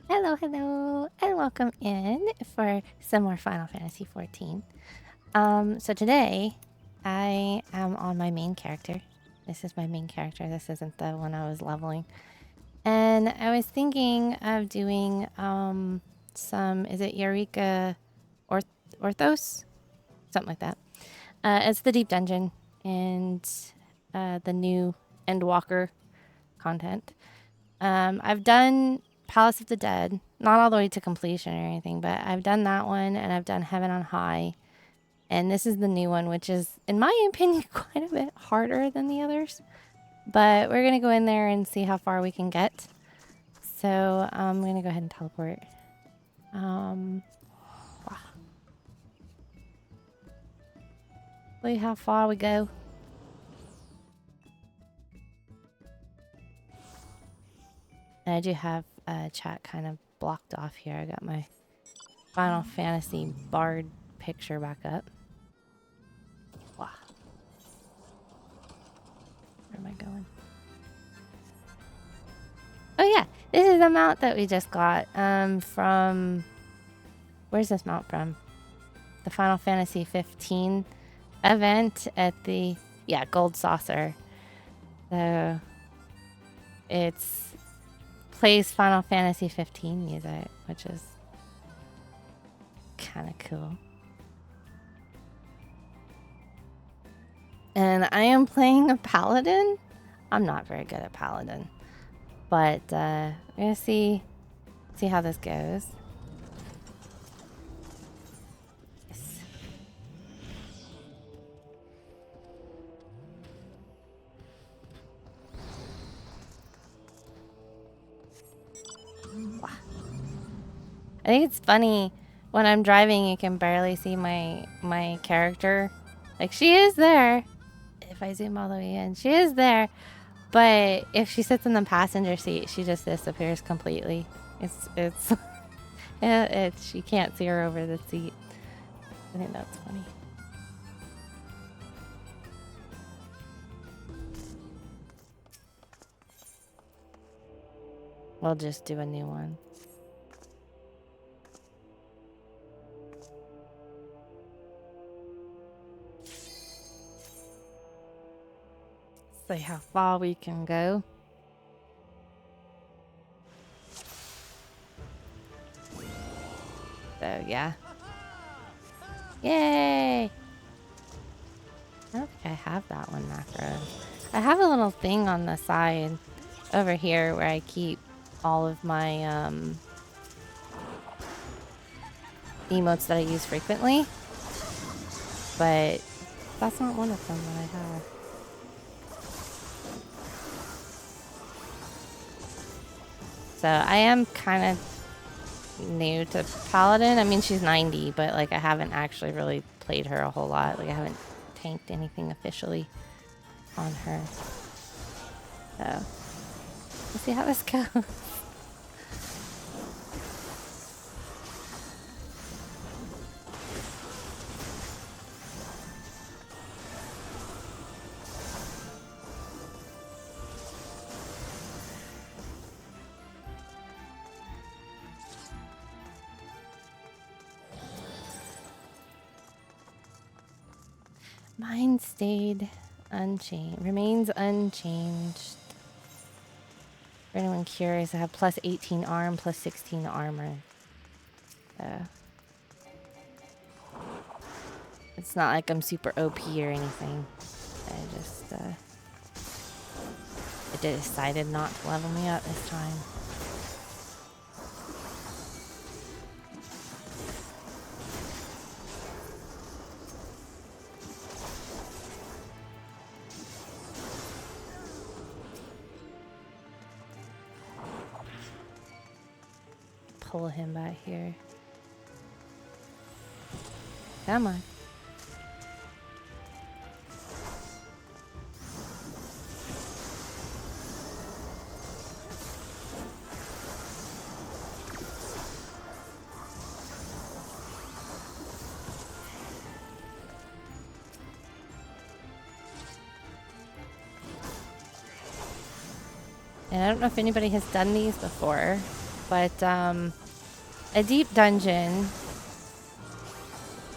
Hello, hello, and welcome in for some more Final Fantasy XIV. So today I am on my main character. This is my main character. This isn't the one I was leveling. And I was thinking of doing is it Eureka Orthos? Something like that. It's the deep dungeon and the new Endwalker content. I've done Palace of the Dead, not all the way to completion or anything, but I've done that one and I've done Heaven on High. And this is the new one, which is, in my opinion, quite a bit harder than the others. But we're going to go in there and see how far we can get. So I'm going to go ahead and teleport. See how far we go. And I do have chat kind of blocked off here. I got my Final Fantasy Bard picture back up. Wow. Where am I going? Oh yeah, this is the mount that we just got from... Where's this mount from? The Final Fantasy XV event at the... Yeah, Gold Saucer. So... It's... plays Final Fantasy XV music, which is... kind of cool. And I am playing a paladin. I'm not very good at paladin. But we're gonna see how this goes. Yes. Wow. I think it's funny when I'm driving, you can barely see my character. Like, she is there. If I zoom all the way in, she is there. But if she sits in the passenger seat, she just disappears completely. It's you can't see her over the seat. I think that's funny. We'll just do a new one. See how far we can go. So yeah. Yay! I don't think I have that one macro. I have a little thing on the side over here where I keep all of my emotes that I use frequently. But that's not one of them that I have. So I am kind of new to Paladin. I mean, she's 90, but like I haven't actually really played her a whole lot. Like I haven't tanked anything officially on her. So we'll see how this goes. Mine stayed unchanged. Remains unchanged. For anyone curious, I have plus 18 arm, plus 16 armor. It's not like I'm super OP or anything. I just I decided not to level me up this time. Pull him back here. Come on. And I don't know if anybody has done these before, But a deep dungeon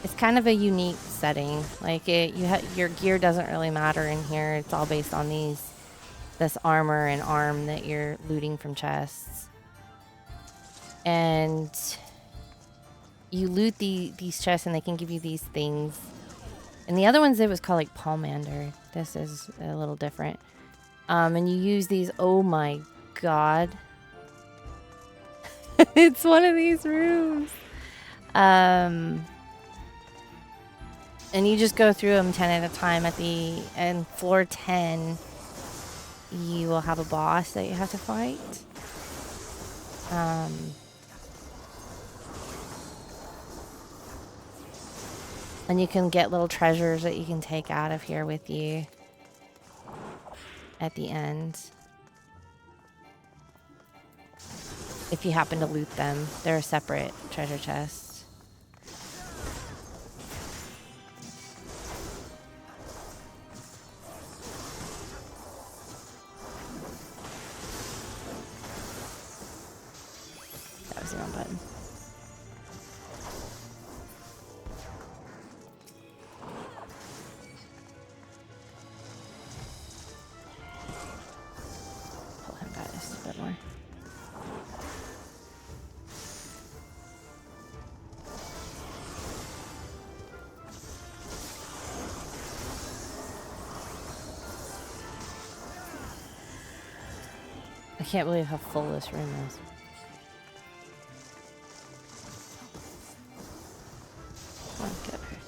is kind of a unique setting. Like your gear doesn't really matter in here. It's all based on this armor and arm that you're looting from chests. And you loot these chests and they can give you these things. And the other ones, it was called like Palmander. This is a little different. And you use these, oh my god. It's one of these rooms. And you just go through them 10 at a time. And floor 10, you will have a boss that you have to fight. And you can get little treasures that you can take out of here with you at the end. If you happen to loot them, they're a separate treasure chest. That was the wrong button. Pull him back just a bit more. I can't believe how full this room is. Come on, get up here.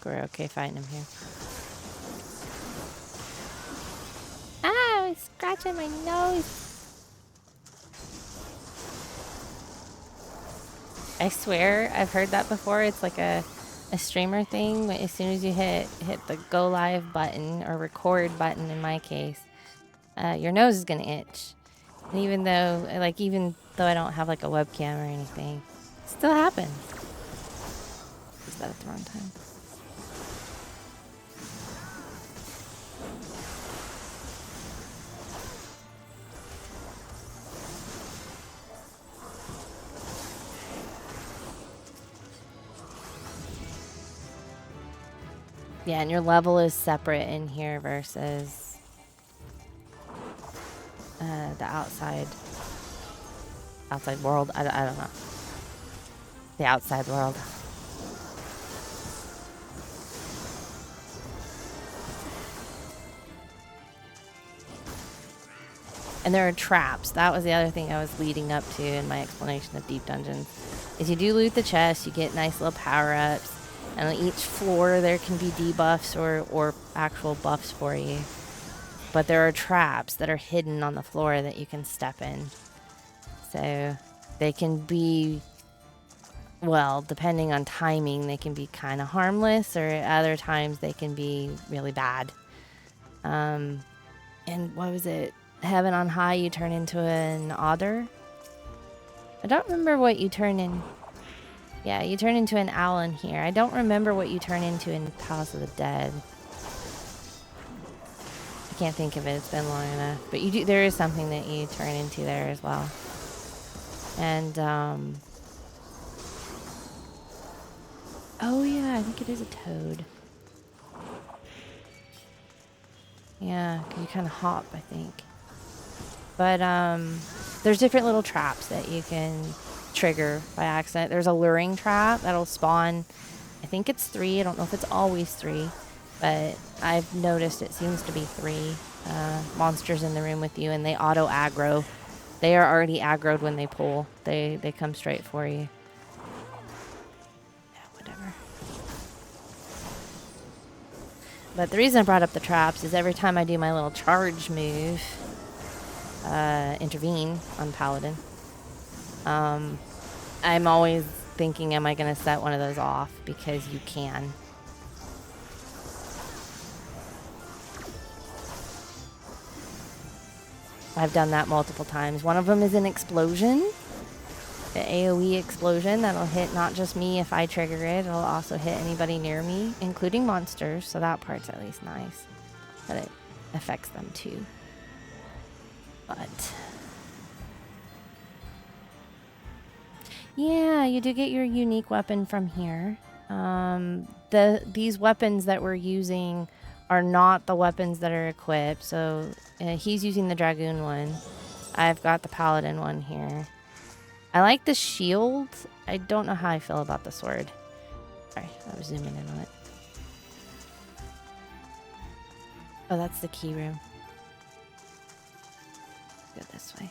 We're okay fighting him here. Ah, he's scratching my nose. I swear I've heard that before. It's like a streamer thing. As soon as you hit the go live button or record button in my case, your nose is gonna itch. And even though I don't have like a webcam or anything, it still happens. Is that at the wrong time? Yeah, and your level is separate in here versus the outside world. I don't know. The outside world. And there are traps. That was the other thing I was leading up to in my explanation of deep dungeons. Is you do loot the chest, you get nice little power-ups. And on each floor there can be debuffs or actual buffs for you. But there are traps that are hidden on the floor that you can step in. So they can be, well, depending on timing, they can be kind of harmless, or at other times they can be really bad. And what was it? Heaven on high, you turn into an otter? I don't remember what you turn in. Yeah, you turn into an owl in here. I don't remember what you turn into in Palace of the Dead. I can't think of it. It's been long enough. But you do. There is something that you turn into there as well. And oh yeah, I think it is a toad. Yeah, 'cause you kind of hop, I think. But there's different little traps that you can trigger by accident. There's a luring trap that'll spawn, I think it's 3. I don't know if it's always 3, but I've noticed it seems to be 3 monsters in the room with you, and they auto aggro. They are already aggroed when they pull. They come straight for you. Yeah, whatever. But the reason I brought up the traps is every time I do my little charge move, intervene on Paladin, I'm always thinking, am I going to set one of those off? Because you can. I've done that multiple times. One of them is an explosion. The AoE explosion that'll hit not just me if I trigger it, it'll also hit anybody near me, including monsters, so that part's at least nice. But it affects them too. But yeah, you do get your unique weapon from here. These weapons that we're using are not the weapons that are equipped. So he's using the Dragoon one. I've got the Paladin one here. I like the shield. I don't know how I feel about the sword. Sorry, I was zooming in on it. Oh, that's the key room. Go this way.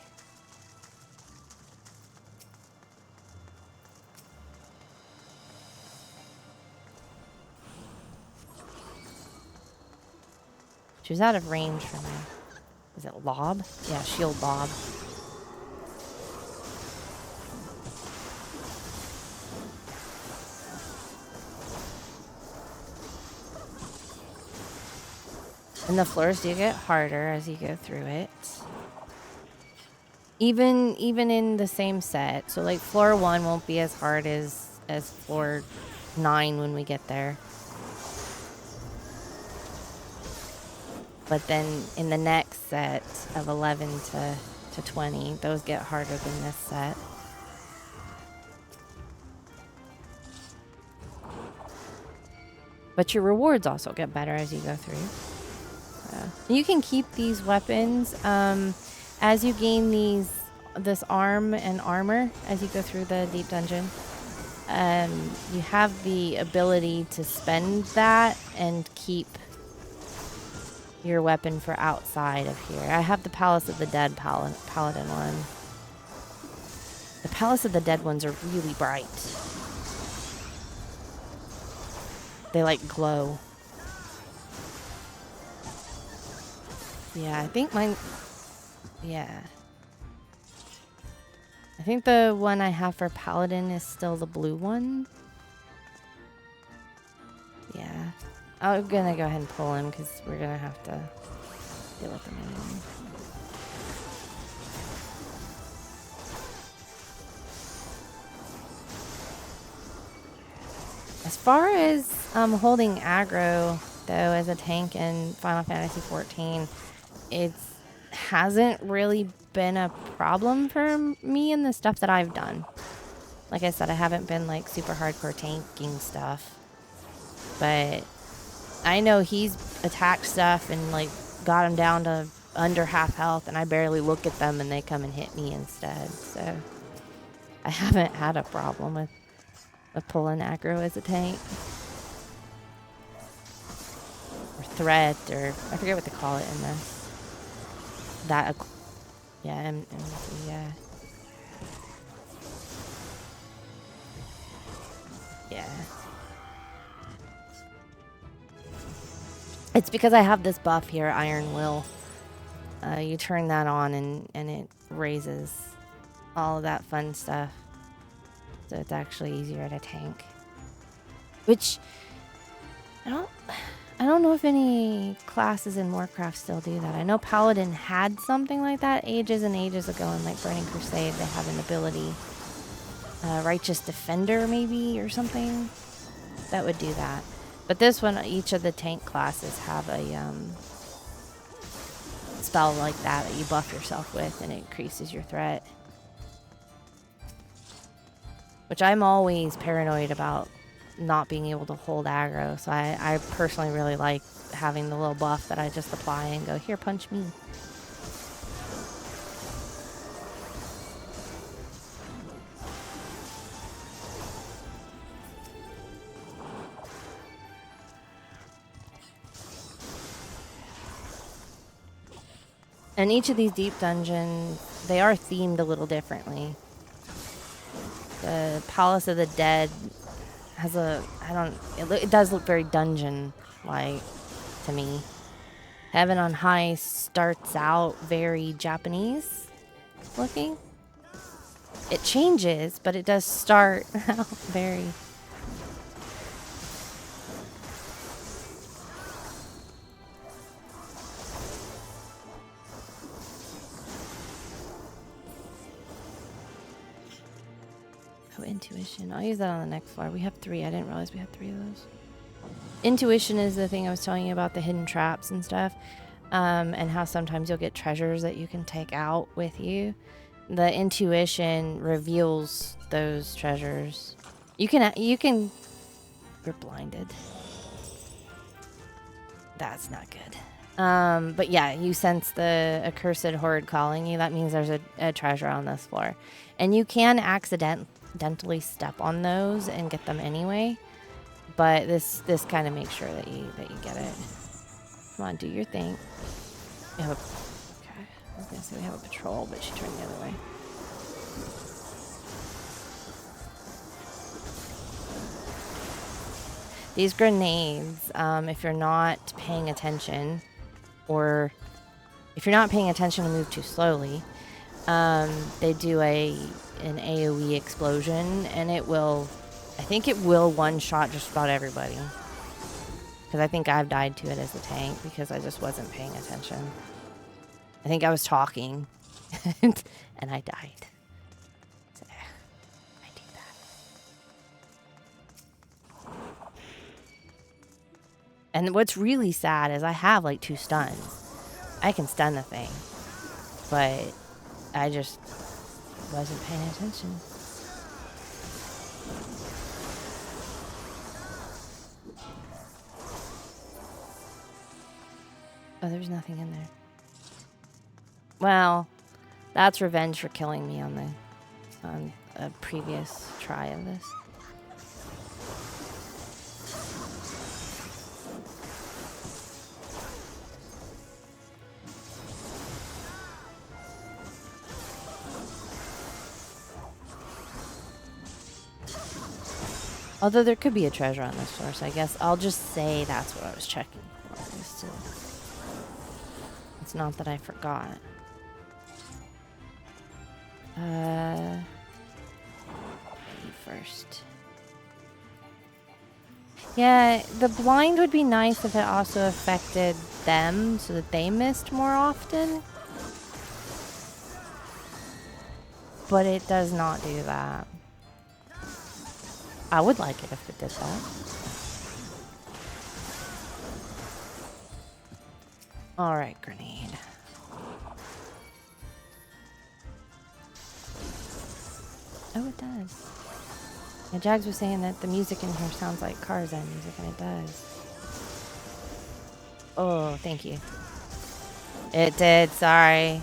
She was out of range for me. Is it lob? Yeah, shield lob. And the floors do get harder as you go through it. Even in the same set. So like floor 1 won't be as hard as floor 9 when we get there. But then in the next set of 11 to 20, those get harder than this set. But your rewards also get better as you go through. You can keep these weapons as you gain this arm and armor as you go through the deep dungeon. You have the ability to spend that and keep your weapon for outside of here. I have the Palace of the Dead Paladin one. The Palace of the Dead ones are really bright. They like glow. Yeah, I think mine... Yeah. I think the one I have for Paladin is still the blue one. Yeah. I'm gonna go ahead and pull him because we're gonna have to deal with him anyway. As far as holding aggro, though, as a tank in Final Fantasy XIV, it hasn't really been a problem for me in the stuff that I've done. Like I said, I haven't been like super hardcore tanking stuff, but I know he's attacked stuff and like got him down to under half health, and I barely look at them and they come and hit me instead. So I haven't had a problem with pulling aggro as a tank. Or threat, or I forget what they call it in this. That, yeah, yeah. Yeah. It's because I have this buff here, Iron Will. You turn that on and it raises all of that fun stuff. So it's actually easier to tank. Which, I don't know if any classes in Warcraft still do that. I know Paladin had something like that ages and ages ago in like Burning Crusade. They have an ability. Righteous Defender maybe or something that would do that. But this one, each of the tank classes have a spell like that you buff yourself with, and it increases your threat. Which I'm always paranoid about not being able to hold aggro, so I personally really like having the little buff that I just apply and go, here, punch me. And each of these deep dungeons, they are themed a little differently. The Palace of the Dead has a, it does look very dungeon-like. to me. Heaven on High starts out very Japanese looking. It changes, but it does start out very... Oh, intuition. I'll use that on the next floor. We have 3. I didn't realize we had 3 of those. Intuition is the thing I was telling you about, the hidden traps and stuff, and how sometimes you'll get treasures that you can take out with you. The intuition reveals those treasures. You can, you're blinded. That's not good. But yeah, you sense the accursed horde calling you. That means there's a treasure on this floor. And you can accidentally step on those and get them anyway. But this kind of makes sure that you get it. Come on, do your thing. We have okay. I was gonna say we have a patrol, but she turned the other way. These grenades, if you're not paying attention, or if you're not paying attention and move too slowly, they do an AoE explosion, and it will, I think it will one-shot just about everybody. Because I think I've died to it as a tank because I just wasn't paying attention. I think I was talking and I died. So, I do that. And what's really sad is I have like 2 stuns. I can stun the thing. But I just wasn't paying attention. Oh, there's nothing in there. Well, that's revenge for killing me on a previous try of this. Although there could be a treasure on this floor, so I guess I'll just say that's what I was checking for. It's not that I forgot. First. Yeah, the blind would be nice if it also affected them so that they missed more often. But it does not do that. I would like it if it did that. Alright, grenade. Oh, it does. Yeah, Jags was saying that the music in here sounds like Cars and music, and it does. Oh, thank you. It did, sorry.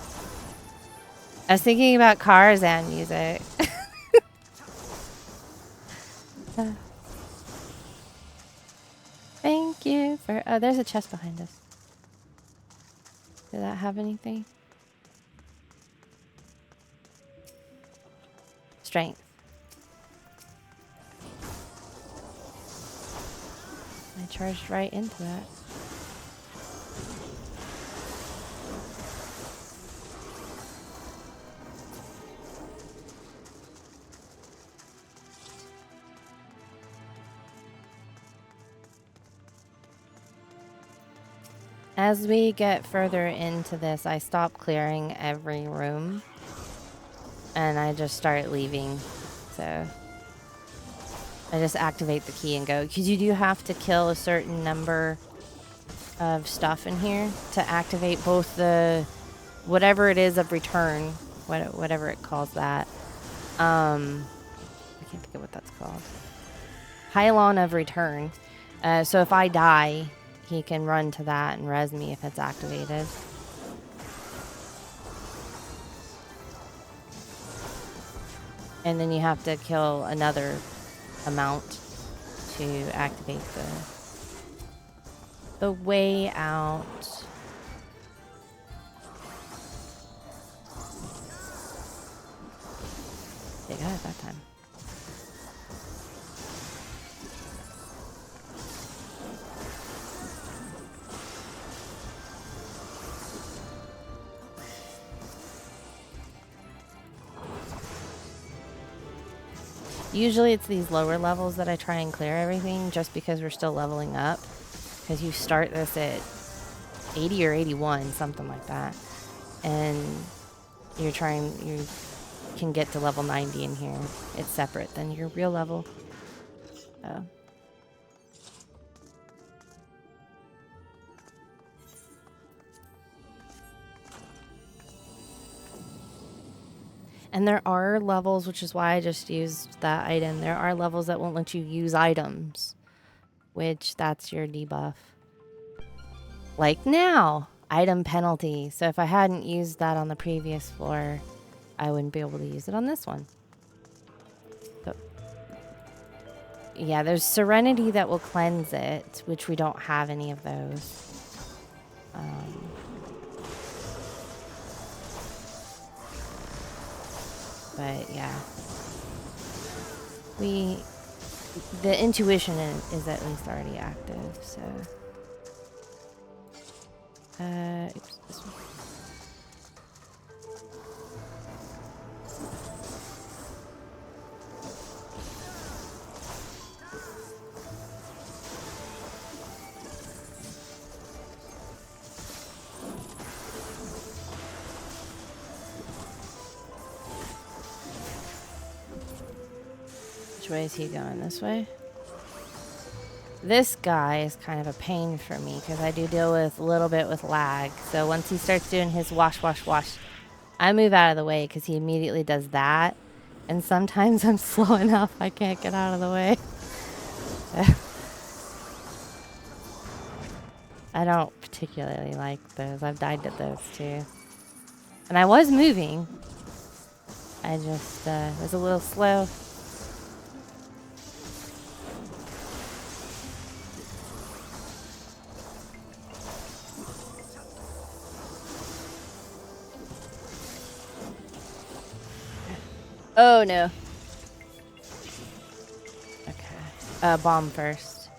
I was thinking about Cars and music. Thank you for... Oh, there's a chest behind us. Did that have anything? Strength. I charged right into that. As we get further into this, I stop clearing every room. And I just start leaving. So I just activate the key and go. Because you do have to kill a certain number of stuff in here to activate both the... whatever it is of return. Whatever it calls that. I can't think of what that's called. Pylon of return. So if I die... he can run to that and res me if it's activated. And then you have to kill another amount to activate the way out. They got it that time. Usually it's these lower levels that I try and clear everything just because we're still leveling up. Because you start this at 80 or 81, something like that. And you can get to level 90 in here. It's separate than your real level. Oh. And there are levels, which is why I just used that item. There are levels that won't let you use items, which that's your debuff. Like now, item penalty. So if I hadn't used that on the previous floor, I wouldn't be able to use it on this one. So, yeah, there's Serenity that will cleanse it, which we don't have any of those. But yeah, the intuition is at least already active, so. Oops, this one. Which way is he going? This way? This guy is kind of a pain for me because I do deal with a little bit with lag. So once he starts doing his wash, wash, wash, I move out of the way because he immediately does that. And sometimes I'm slow enough I can't get out of the way. I don't particularly like those. I've died to those too. And I was moving. I just was a little slow. Oh no. Okay. Bomb first.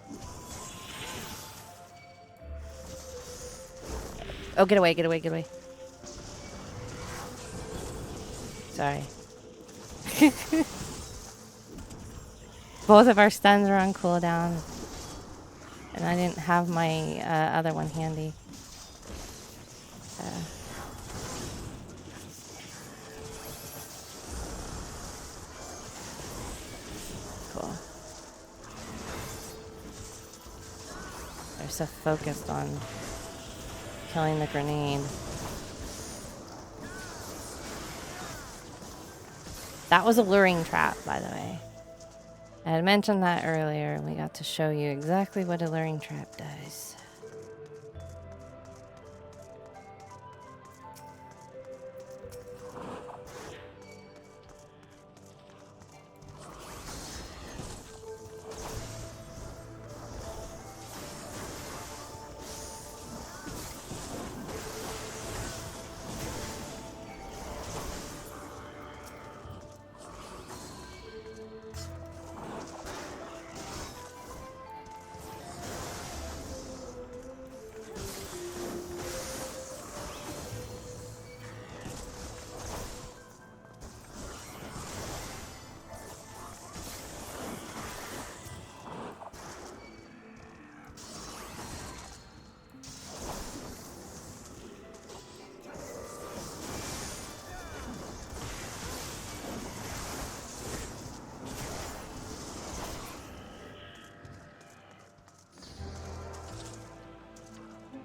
Oh, get away, get away, get away. Sorry. Both of our stuns are on cooldown. And I didn't have my other one handy. Cool. They're so focused on killing the grenade. That was a luring trap, by the way. I had mentioned that earlier, and we got to show you exactly what a luring trap does.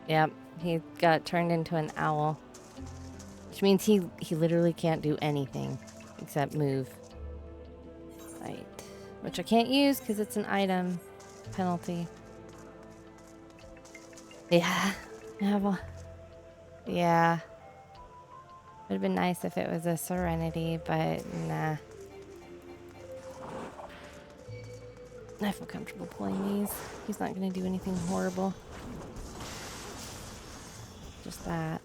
Yep, he got turned into an owl. Which means he literally can't do anything except move. Right. Which I can't use because it's an item penalty. Yeah. Yeah. Would have been nice if it was a Serenity, but nah. I feel comfortable pulling these. He's not going to do anything horrible. Just that.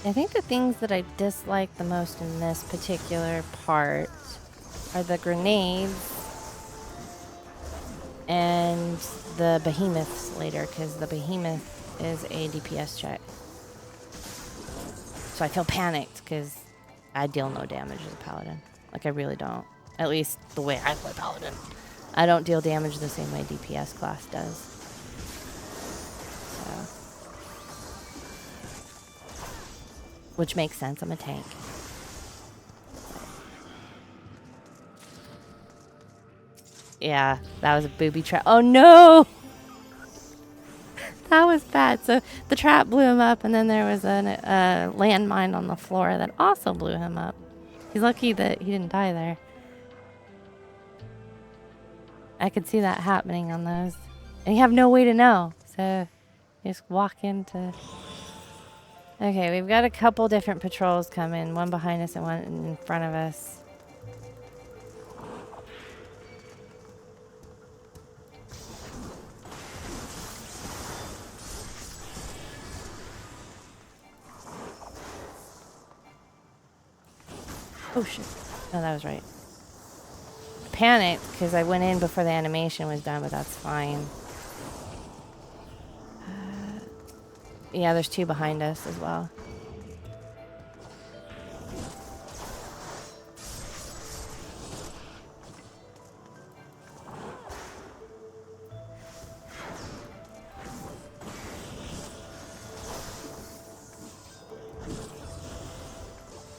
I think the things that I dislike the most in this particular part are the grenades and the behemoths later, because the behemoth is a DPS check. So I feel panicked because I deal no damage as a paladin. Like, I really don't. At least the way I play paladin. I don't deal damage the same way DPS class does. So. Which makes sense, I'm a tank. Yeah, that was a booby trap. Oh no! That was bad. So the trap blew him up, and then there was a landmine on the floor that also blew him up. He's lucky that he didn't die there. I could see that happening on those. And you have no way to know. So you just walk into... Okay, we've got a couple different patrols coming. One behind us and one in front of us. Oh shit. No, that was right. Panicked because I went in before the animation was done, but that's fine. Yeah, there's two behind us as well.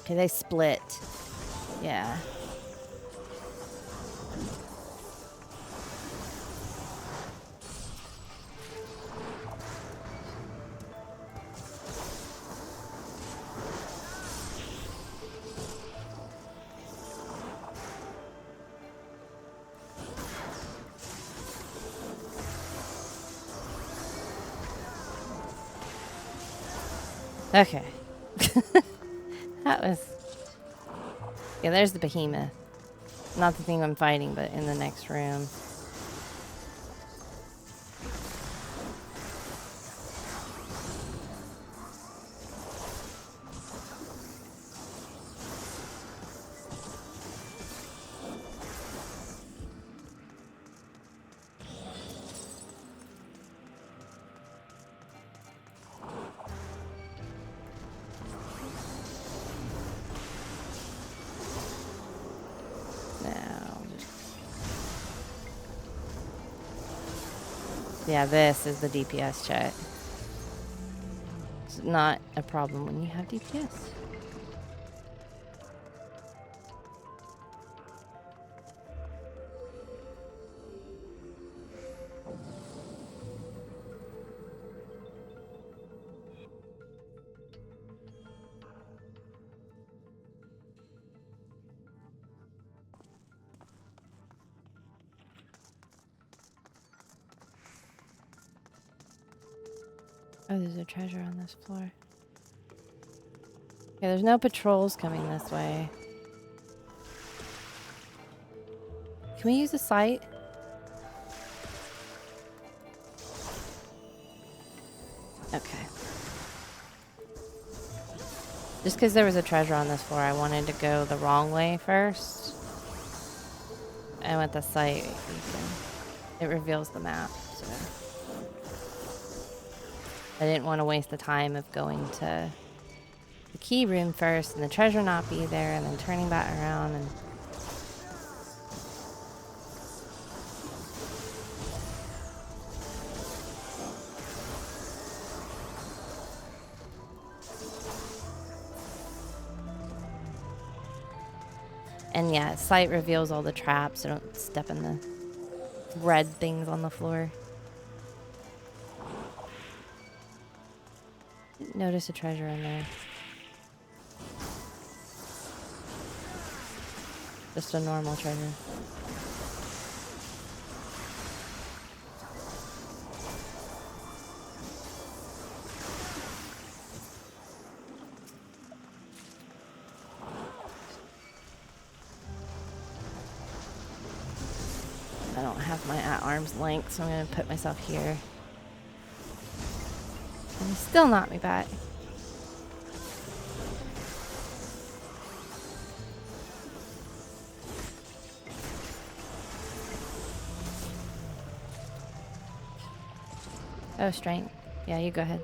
Okay, they split. Yeah. Okay. That was... Yeah, there's the behemoth. Not the thing I'm fighting, but in the next room. Yeah, this is the DPS check. It's not a problem when you have DPS. Oh, there's a treasure on this floor. Okay, there's no patrols coming this way. Can we use the sight? Okay. Just because there was a treasure on this floor, I wanted to go the wrong way first. And with the sight, it reveals the map, so... I didn't want to waste the time of going to the key room first and the treasure not be there and then turning back around and... And yeah, sight reveals all the traps, so don't step in the red things on the floor. Notice a treasure in there. Just a normal treasure. I don't have my at arm's length, so I'm going to put myself here. And he still knocked me back. Oh, strength. Yeah, you go ahead.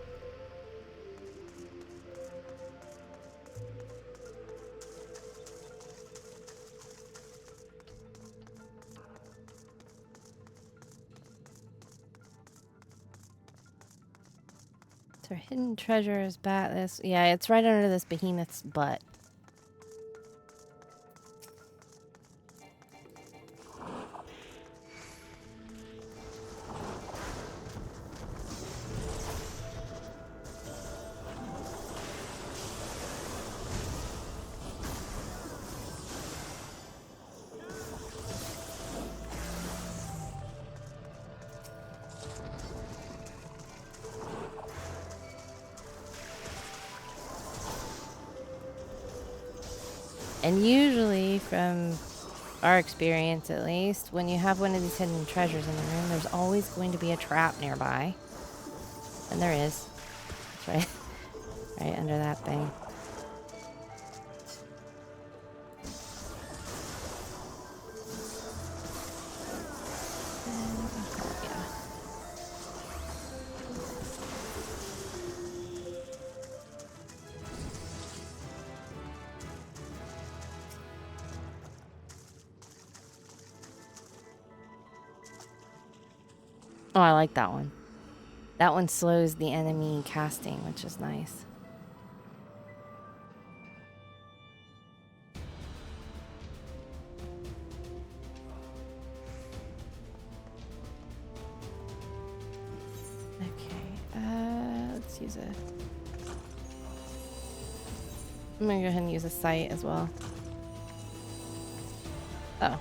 So hidden treasure is this. Yeah, it's right under this behemoth's butt. And usually, from our experience at least, when you have one of these hidden treasures in the room, there's always going to be a trap nearby. And there is. It's right, right under that thing. Oh, I like that one. That one slows the enemy casting, which is nice. Okay, let's use a... I'm gonna go ahead and use a sight as well. Oh.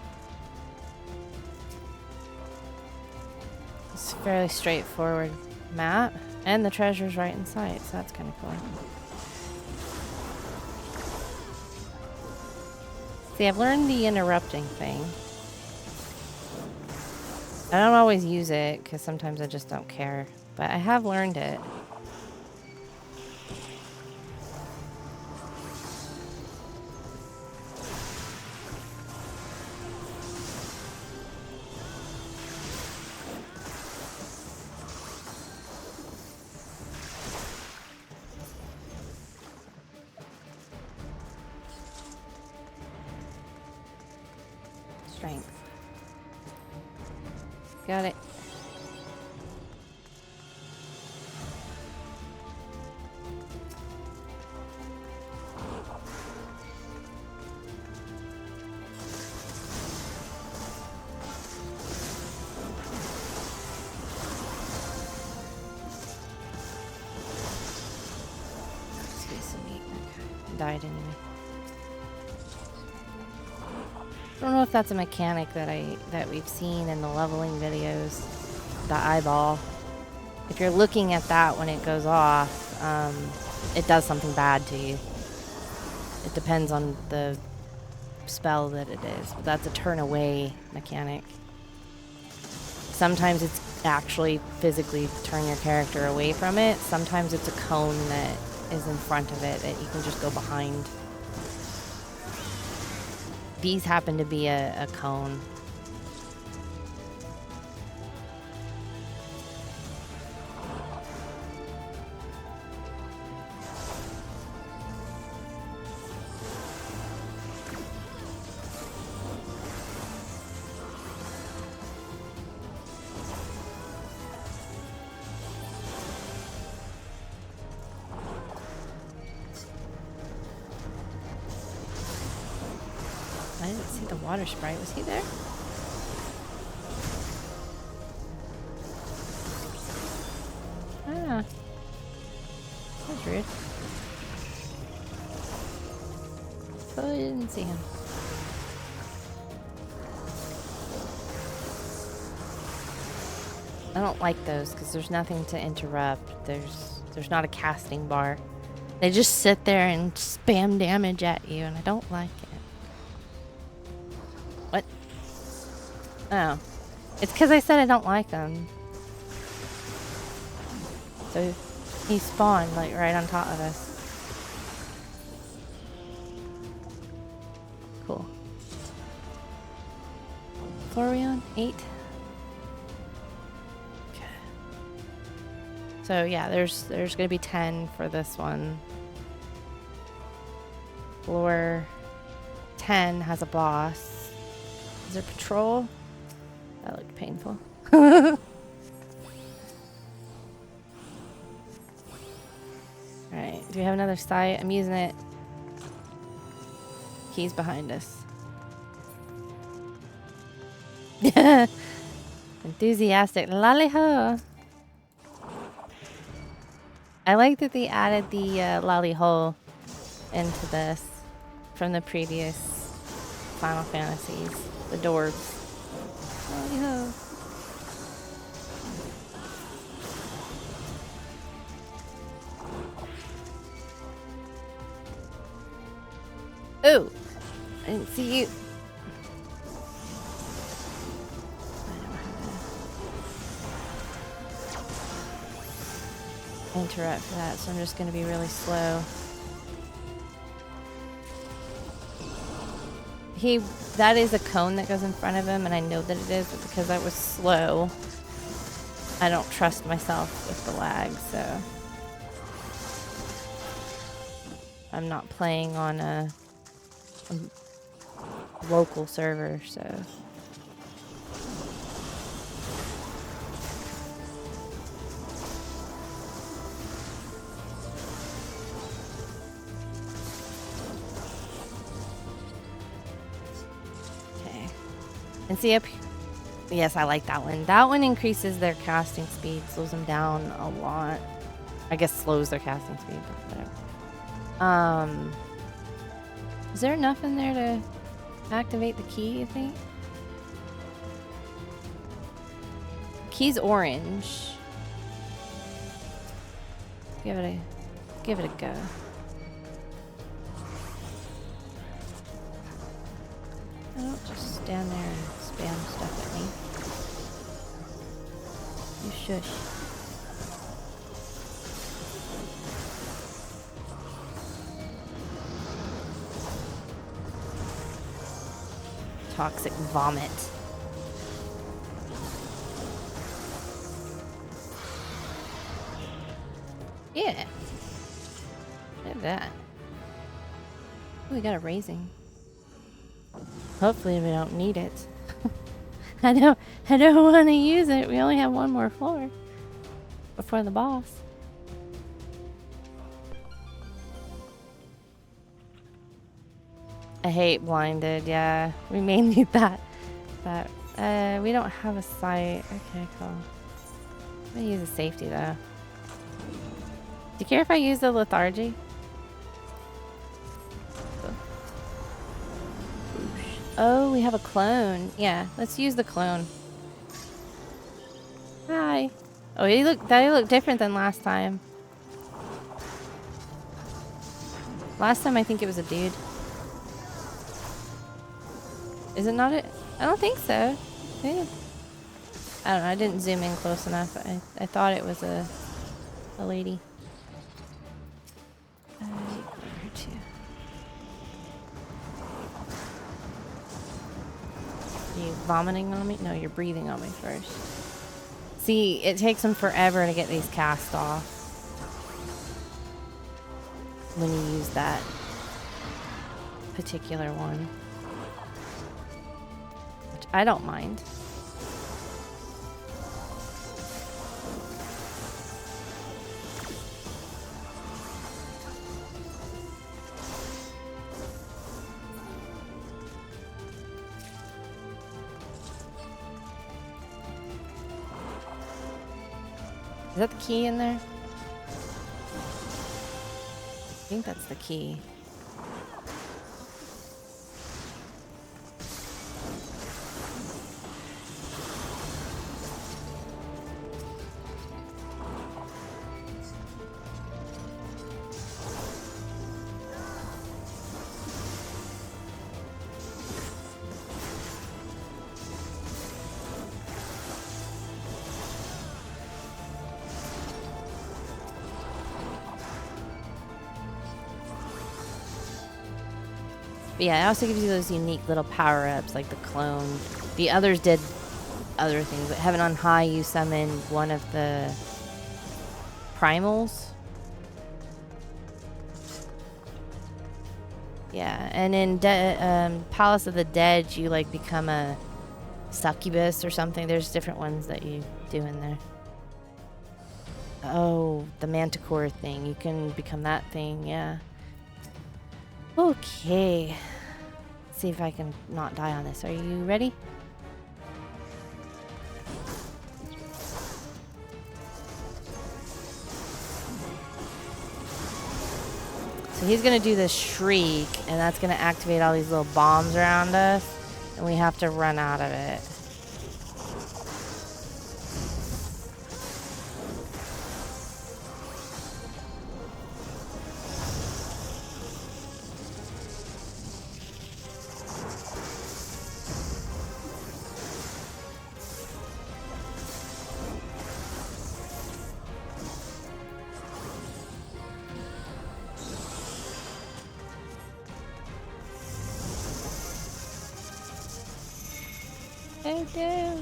It's a fairly straightforward map. And the treasure's right in sight, so that's kind of cool. See, I've learned the interrupting thing. I don't always use it, because sometimes I just don't care. But I have learned it. Strength. Got it. Died anyway. I don't know if that's a mechanic that we've seen in the leveling videos. The eyeball. If you're looking at that when it goes off, it does something bad to you. It depends on the spell that it is. But that's a turn away mechanic. Sometimes it's actually physically turn your character away from it. Sometimes it's a cone that is in front of it that you can just go behind. These happen to be a cone. I didn't see the water sprite. Was he there? Ah. That's rude. Oh, I didn't see him. I don't like those because there's nothing to interrupt. There's not a casting bar. They just sit there and spam damage at you, and I don't like it. What? Oh. It's because I said I don't like them. So he spawned, like, right on top of us. Cool. What floor are we on? 8? Okay. So yeah, there's gonna be 10 for this one. Floor 10 has a boss. Is there patrol? That looked painful. Alright, do we have another sight? I'm using it. Key's behind us. Enthusiastic. Lally ho! I like that they added the lolly hole into this from the previous Final Fantasies. The dwarves. Lolly ho. Oh! I didn't see you. Interrupt for that, so I'm just going to be really slow. That is a cone that goes in front of him, and I know that it is, but because I was slow, I don't trust myself with the lag, so I'm not playing on a local server, so and see up here. Yes, I like that one. That one increases their casting speed, slows them down a lot. I guess slows their casting speed, but whatever. Is there enough in there to activate the key, you think? Key's orange. Give it a go. Oh, just stand there and spam stuff at me. You shush. Toxic vomit. Yeah. Look at that. Oh, we got a raising. Hopefully we don't need it. I don't want to use it. We only have one more floor before the boss. I hate blinded. Yeah, we may need that. But we don't have a sight. Okay, cool. I'm gonna use a safety though. Do you care if I use the lethargy? Oh, we have a clone. Yeah, let's use the clone. Hi. Oh, he looked different than last time. Last time I think it was a dude. Is it not it? I don't think so. Yeah. I don't know. I didn't zoom in close enough. I thought it was a lady. Her too. Are you vomiting on me? No, you're breathing on me first. See, it takes them forever to get these cast off when you use that particular one. Which I don't mind. Is that the key in there? I think that's the key. But yeah, it also gives you those unique little power-ups, like the clone. The others did other things. But Heaven on High, you summoned one of the primals. Yeah, and in Palace of the Dead, you like become a succubus or something. There's different ones that you do in there. Oh, the manticore thing. You can become that thing, yeah. Okay. Let's see if I can not die on this. Are you ready? So he's gonna do this shriek, and that's gonna activate all these little bombs around us, and we have to run out of it. Oh no!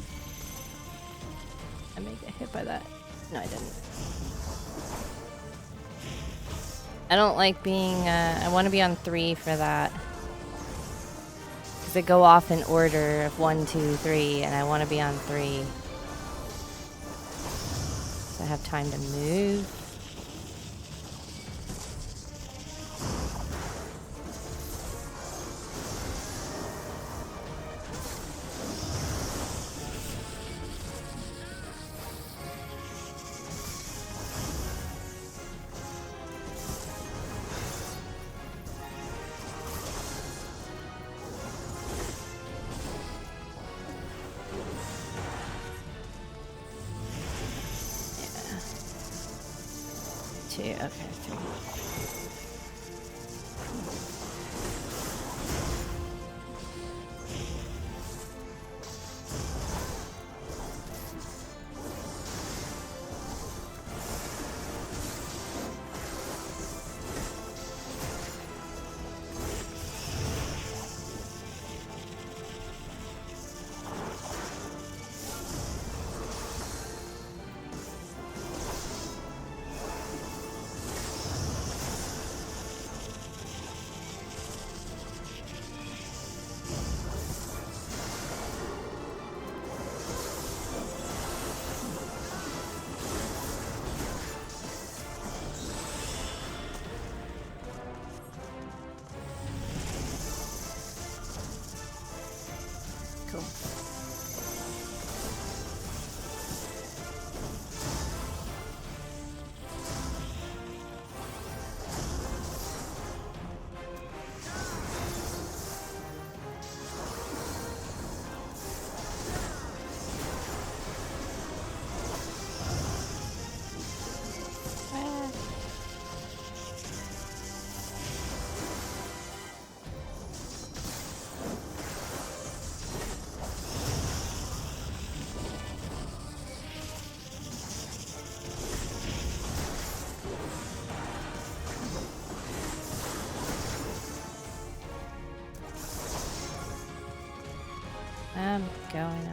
I may get hit by that. No, I didn't. I don't like being, I want to be on 3 for that. Because they go off in order of 1, 2, 3, and I want to be on 3. So I have time to move. Okay, 3. Cool. I'm going.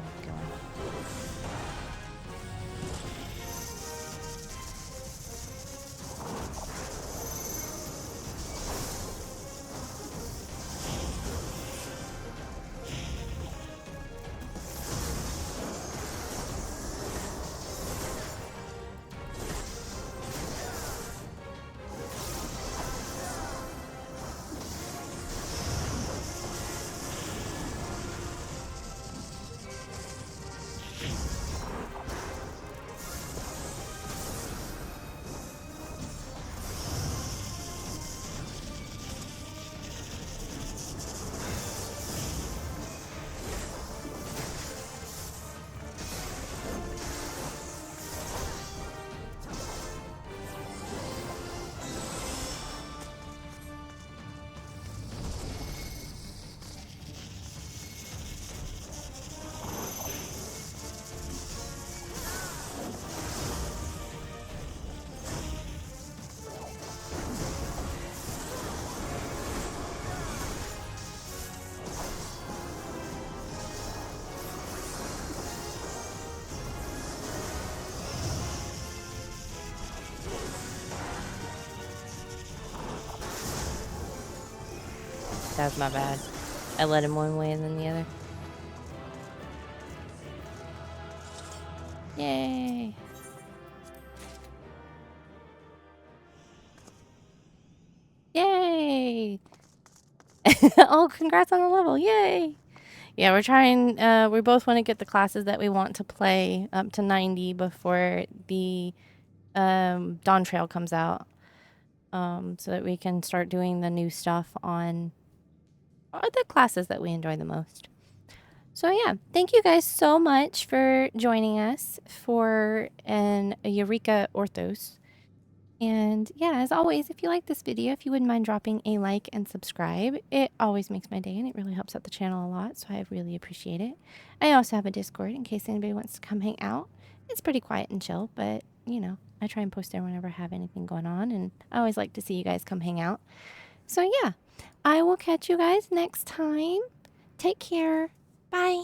That's my bad. I led him one way and then the other. Yay! Yay! Oh, congrats on the level. Yay! Yeah, we're trying, we both want to get the classes that we want to play up to 90 before the Dawn Trail comes out. So that we can start doing the new stuff on the classes that we enjoy the most. So yeah, thank you guys so much for joining us for a Eureka Orthos. And yeah, as always, if you like this video, if you wouldn't mind dropping a like and subscribe, it always makes my day and it really helps out the channel a lot. So I really appreciate it. I also have a Discord in case anybody wants to come hang out. It's pretty quiet and chill, but you know, I try and post there whenever I have anything going on. And I always like to see you guys come hang out. So yeah, I will catch you guys next time. Take care. Bye.